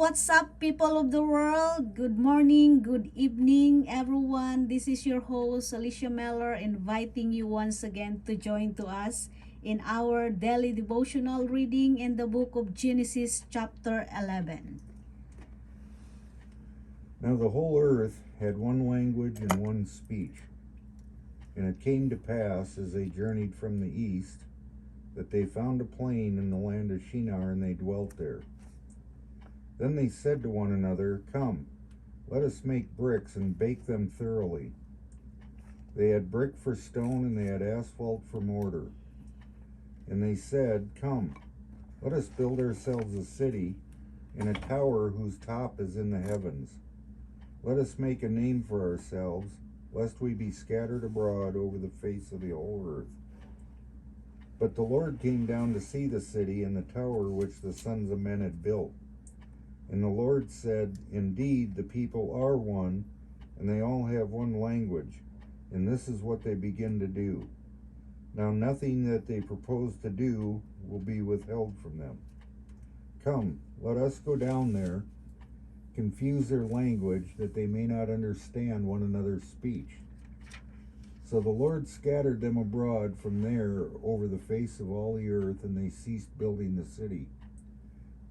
what's up, people of the world? Good morning, good evening, everyone. This is your host, Alicia Meller, inviting you once again to join to us in our daily devotional reading in the book of Genesis, chapter 11. Now the whole earth had one language and one speech. And it came to pass, as they journeyed from the east, that they found a plain in the land of Shinar, and they dwelt there. Then they said to one another, Come, let us make bricks and bake them thoroughly. They had brick for stone, and they had asphalt for mortar. And they said, Come, let us build ourselves a city, and a tower whose top is in the heavens. Let us make a name for ourselves, lest we be scattered abroad over the face of the whole earth. But the Lord came down to see the city and the tower which the sons of men had built. And the Lord said, Indeed, the people are one, and they all have one language, and this is what they begin to do. Now nothing that they propose to do will be withheld from them. Come, let us go down there, confuse their language, that they may not understand one another's speech. So the Lord scattered them abroad from there over the face of all the earth, and they ceased building the city.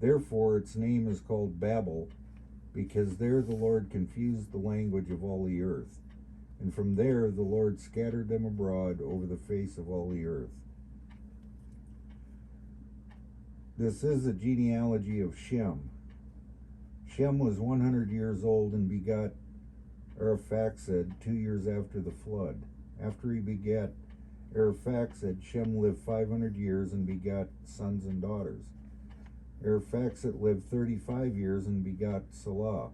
Therefore its name is called Babel, because there the Lord confused the language of all the earth. And from there the Lord scattered them abroad over the face of all the earth. This is the genealogy of Shem. Shem was 100 years old and begot Arphaxad 2 years after the flood. After he begat Arphaxad, Shem lived 500 years and begot sons and daughters. Arphaxad lived 35 years and begot Salah.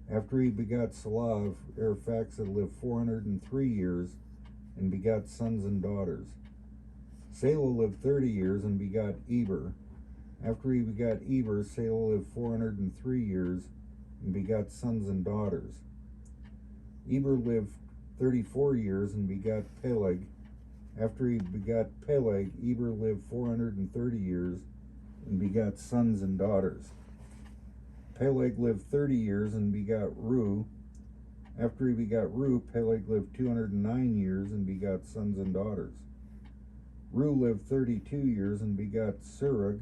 After he begot Salah, Arphaxad lived 403 years and begot sons and daughters. Salah lived 30 years and begot Eber. After he begot Eber, Salah lived 403 years and begot sons and daughters. Eber lived 34 years and begot Peleg. After he begot Peleg, Eber lived 430 years and begot sons and daughters. Peleg lived 30 years and begot Reu. After he begot Reu, Peleg lived 209 years and begot sons and daughters. Reu lived 32 years and begot Serug.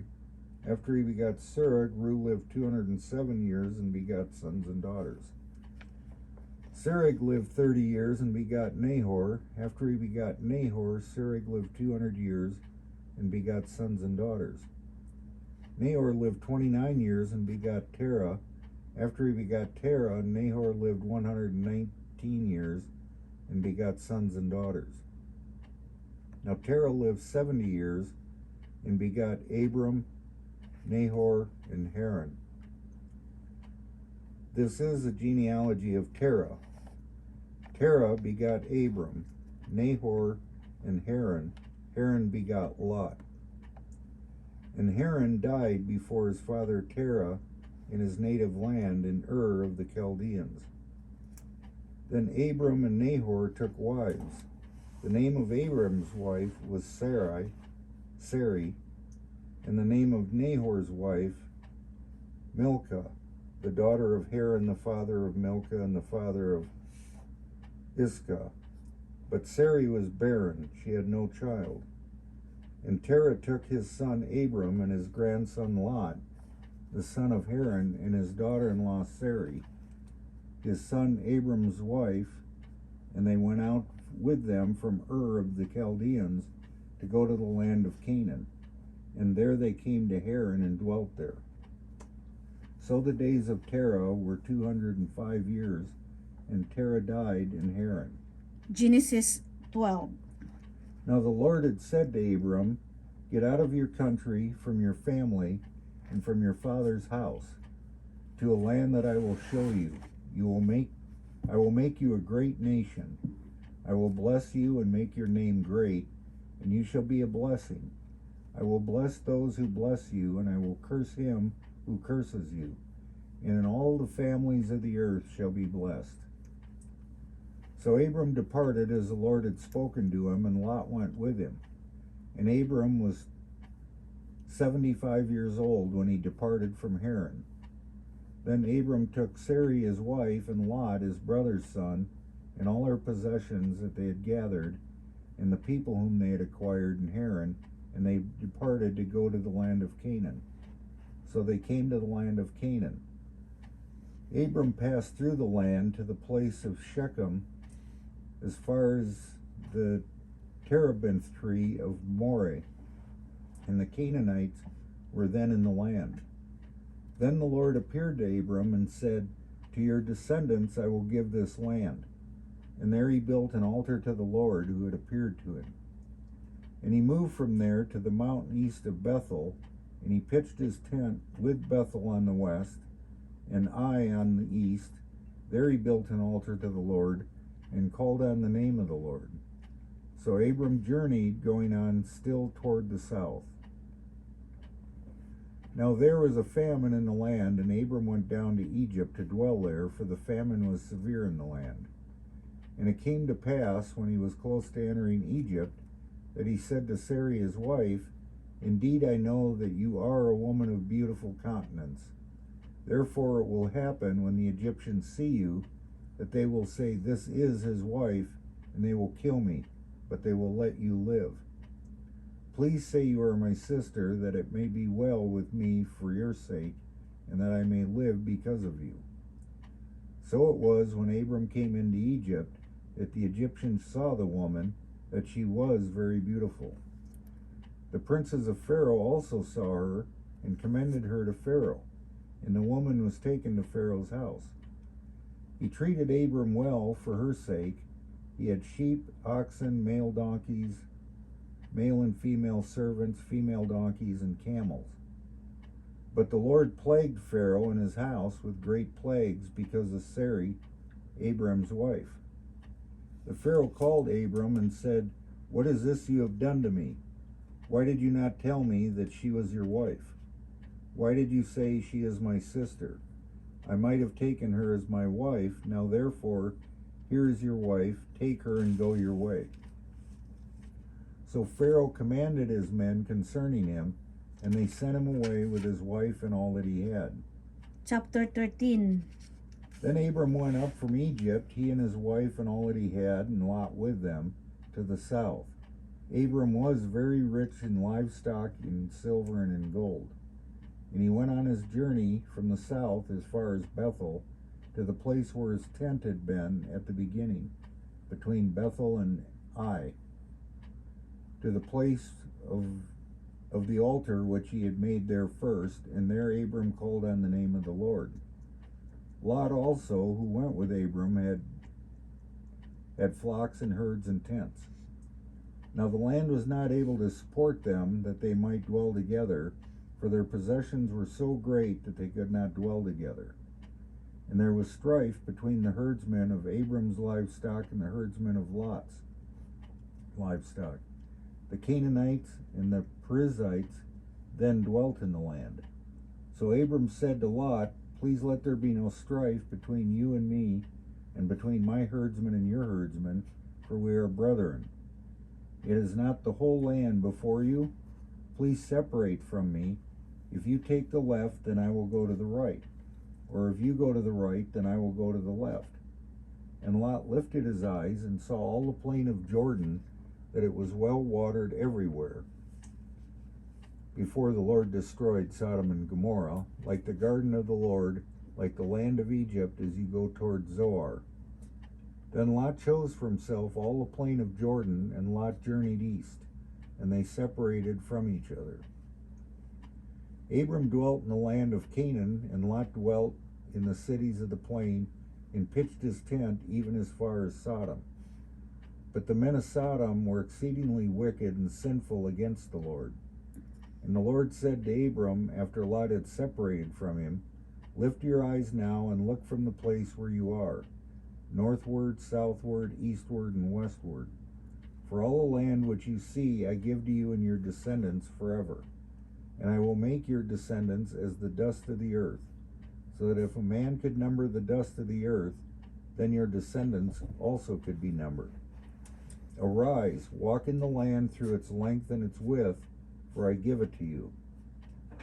After he begot Serug, Reu lived 207 years and begot sons and daughters. Serug lived 30 years and begot Nahor. After he begot Nahor, Serug lived 200 years and begot sons and daughters. Nahor lived 29 years and begot Terah. After he begot Terah, Nahor lived 119 years and begot sons and daughters. Now Terah lived 70 years and begot Abram, Nahor, and Haran. This is the genealogy of Terah. Terah begot Abram, Nahor, and Haran. Haran begot Lot. And Haran died before his father Terah in his native land in Ur of the Chaldeans. Then Abram and Nahor took wives. The name of Abram's wife was Sarai, and the name of Nahor's wife, Milcah, the daughter of Haran, the father of Milcah and the father of Iscah. But Sarai was barren, she had no child. And Terah took his son Abram and his grandson Lot, the son of Haran, and his daughter-in-law Sarai, his son Abram's wife, and they went out with them from Ur of the Chaldeans to go to the land of Canaan. And there they came to Haran and dwelt there. So the days of Terah were 205 years, and Terah died in Haran. Genesis 12. Now the Lord had said to Abram, Get out of your country, from your family, and from your father's house, to a land that I will show you. I will make you a great nation. I will bless you and make your name great, and you shall be a blessing. I will bless those who bless you, and I will curse him who curses you. And in all the families of the earth shall be blessed. So Abram departed as the Lord had spoken to him, and Lot went with him. And Abram was 75 years old when he departed from Haran. Then Abram took Sarai his wife, and Lot his brother's son, and all their possessions that they had gathered, and the people whom they had acquired in Haran, and they departed to go to the land of Canaan. So they came to the land of Canaan. Abram passed through the land to the place of Shechem, as far as the terebinth tree of Moreh, and the Canaanites were then in the land. Then the Lord appeared to Abram and said, "To your descendants I will give this land." And there he built an altar to the Lord who had appeared to him. And he moved from there to the mountain east of Bethel, and he pitched his tent with Bethel on the west, and Ai on the east. There he built an altar to the Lord, and called on the name of the Lord. So Abram journeyed, going on still toward the south. Now there was a famine in the land, and Abram went down to Egypt to dwell there, for the famine was severe in the land. And it came to pass, when he was close to entering Egypt, that he said to Sarai his wife, "Indeed I know that you are a woman of beautiful countenance. Therefore it will happen, when the Egyptians see you, that they will say, 'This is his wife,' and they will kill me, but they will let you live. Please say you are my sister, that it may be well with me for your sake, and that I may live because of you." So it was, when Abram came into Egypt, that the Egyptians saw the woman, that she was very beautiful. The princes of Pharaoh also saw her, and commended her to Pharaoh, and the woman was taken to Pharaoh's house. He treated Abram well for her sake. He had sheep, oxen, male donkeys, male and female servants, female donkeys, and camels. But the Lord plagued Pharaoh and his house with great plagues because of Sarai, Abram's wife. The Pharaoh called Abram and said, "What is this you have done to me? Why did you not tell me that she was your wife? Why did you say, 'She is my sister'? I might have taken her as my wife. Now therefore, here is your wife. Take her and go your way." So Pharaoh commanded his men concerning him, and they sent him away with his wife and all that he had. Chapter 13. Then Abram went up from Egypt, he and his wife and all that he had, and Lot with them, to the south. Abram was very rich in livestock, in silver, and in gold. And he went on his journey from the south as far as Bethel, to the place where his tent had been at the beginning, between Bethel and Ai, to the place of the altar which he had made there first, and there Abram called on the name of the Lord. Lot also, who went with Abram, had flocks and herds and tents. Now the land was not able to support them, that they might dwell together, for their possessions were so great that they could not dwell together. And there was strife between the herdsmen of Abram's livestock and the herdsmen of Lot's livestock. The Canaanites and the Perizzites then dwelt in the land. So Abram said to Lot, "Please let there be no strife between you and me, and between my herdsmen and your herdsmen, for we are brethren. It is not the whole land before you. Please separate from me. If you take the left, then I will go to the right. Or if you go to the right, then I will go to the left." And Lot lifted his eyes and saw all the plain of Jordan, that it was well watered everywhere, before the Lord destroyed Sodom and Gomorrah, like the garden of the Lord, like the land of Egypt as you go toward Zoar. Then Lot chose for himself all the plain of Jordan, and Lot journeyed east, and they separated from each other. Abram dwelt in the land of Canaan, and Lot dwelt in the cities of the plain, and pitched his tent even as far as Sodom. But the men of Sodom were exceedingly wicked and sinful against the Lord. And the Lord said to Abram, after Lot had separated from him, "Lift your eyes now and look from the place where you are, northward, southward, eastward, and westward. For all the land which you see I give to you and your descendants forever. And I will make your descendants as the dust of the earth, so that if a man could number the dust of the earth, then your descendants also could be numbered. Arise, walk in the land through its length and its width, for I give it to you.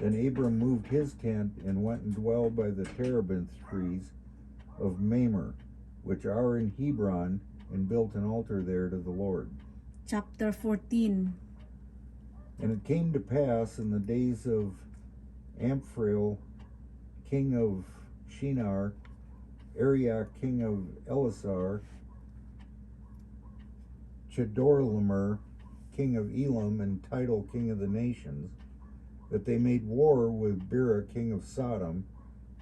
Then Abram moved his tent and went and dwelled by the terebinth trees of Mamre, which are in Hebron, and built an altar there to the Lord. Chapter 14. And it came to pass in the days of Amphrael, king of Shinar, Arioch, king of Elasar, Chedorlaomer, king of Elam, and Tidal, king of the nations, that they made war with Bera, king of Sodom,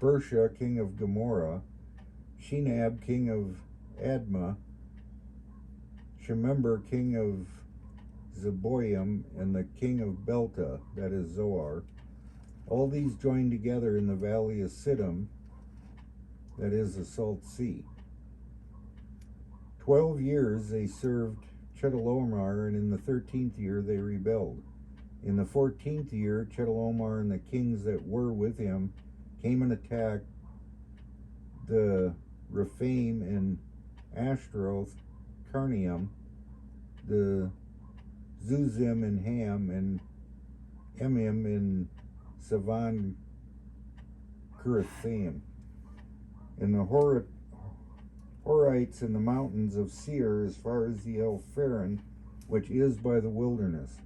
Bersha, king of Gomorrah, Shinab, king of Admah, Shemember, king of Zeboim, and the king of Belta, that is Zoar. All these joined together in the valley of Siddim, that is the Salt Sea. 12 years they served Chedorlaomer, and in the 13th year they rebelled. In the 14th year, Chedorlaomer and the kings that were with him came and attacked the Rephaim and Ashtaroth, Carnaim, the Zuzim and Ham, and Emim and Savan Kirithaim, and the Horites in the mountains of Seir as far as the Elpharan, which is by the wilderness.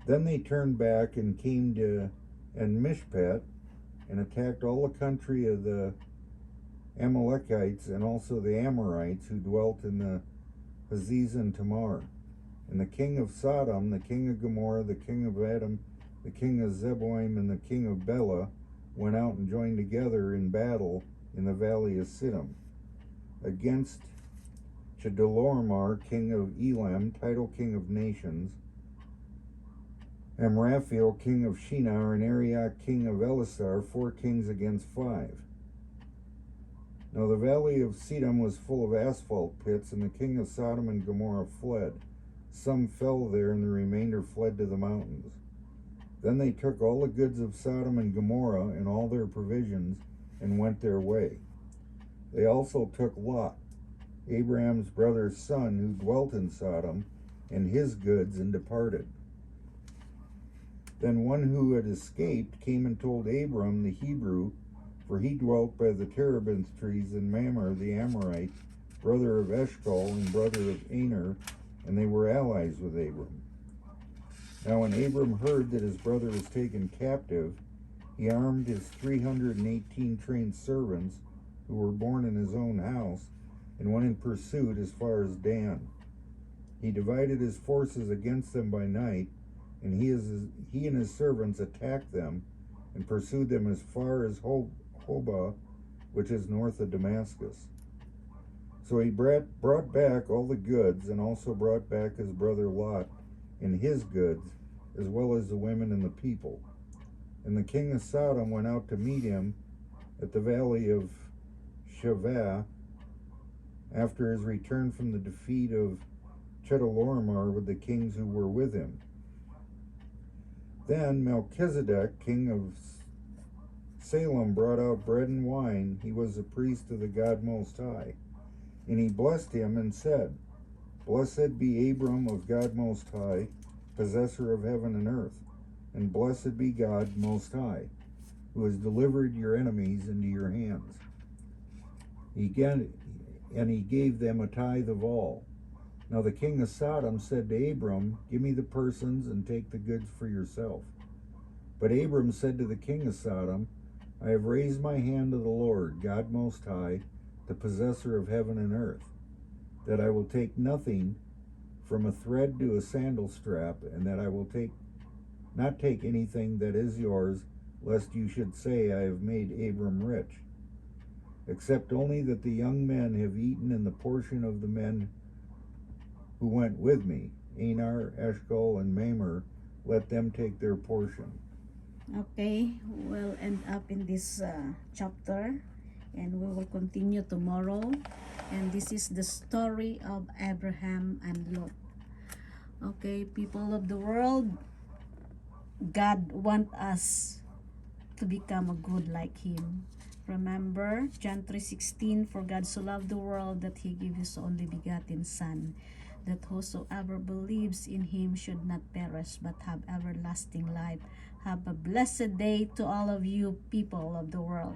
Then they turned back and came to En-Mishpat, and attacked all the country of the Amalekites and also the Amorites who dwelt in the Hazez and Tamar. And the king of Sodom, the king of Gomorrah, the king of Adam, the king of Zeboim, and the king of Bela went out and joined together in battle in the valley of Siddim against Chedorlaomer, king of Elam, Tidal, king of nations, Amraphel, king of Shinar, and Arioch, king of Elasar, 4 kings against 5. Now the valley of Siddim was full of asphalt pits, and the king of Sodom and Gomorrah fled. Some fell there, and the remainder fled to the mountains. Then they took all the goods of Sodom and Gomorrah and all their provisions, and went their way. They also took Lot, Abram's brother's son, who dwelt in Sodom, and his goods, and departed. Then one who had escaped came and told Abram the Hebrew, for he dwelt by the terebinth trees in Mamre the Amorite, brother of Eshcol and brother of Aner, and they were allies with Abram. Now when Abram heard that his brother was taken captive, he armed his 318 trained servants who were born in his own house, and went in pursuit as far as Dan. He divided his forces against them by night, and he and his servants attacked them and pursued them as far as Hobah, which is north of Damascus. So he brought back all the goods, and also brought back his brother Lot and his goods, as well as the women and the people. And the king of Sodom went out to meet him at the valley of Shavah after his return from the defeat of Chedorlaomer with the kings who were with him. Then Melchizedek, king of Salem, brought out bread and wine. He was the priest of the God Most High. And he blessed him and said, Blessed be Abram of God Most High, possessor of heaven and earth, and blessed be God Most High, who has delivered your enemies into your hands. He gave them a tithe of all. Now the king of Sodom said to Abram, Give me the persons and take the goods for yourself. But Abram said to the king of Sodom, I have raised my hand to the Lord, God Most High, the possessor of heaven and earth, that I will take nothing from a thread to a sandal strap, and that I will not take anything that is yours, lest you should say, I have made Abram rich, except only that the young men have eaten in the portion of the men who went with me, Anar, Eshcol, and Mamre, let them take their portion. Okay, we'll end up in this chapter, and we will continue tomorrow. And this is the story of Abraham and Lot. Okay, people of the world, God wants us to become a good like Him. Remember John 3:16, for God so loved the world that He gave His only begotten Son, that whosoever believes in him should not perish but have everlasting life. Have a blessed day to all of you people of the world.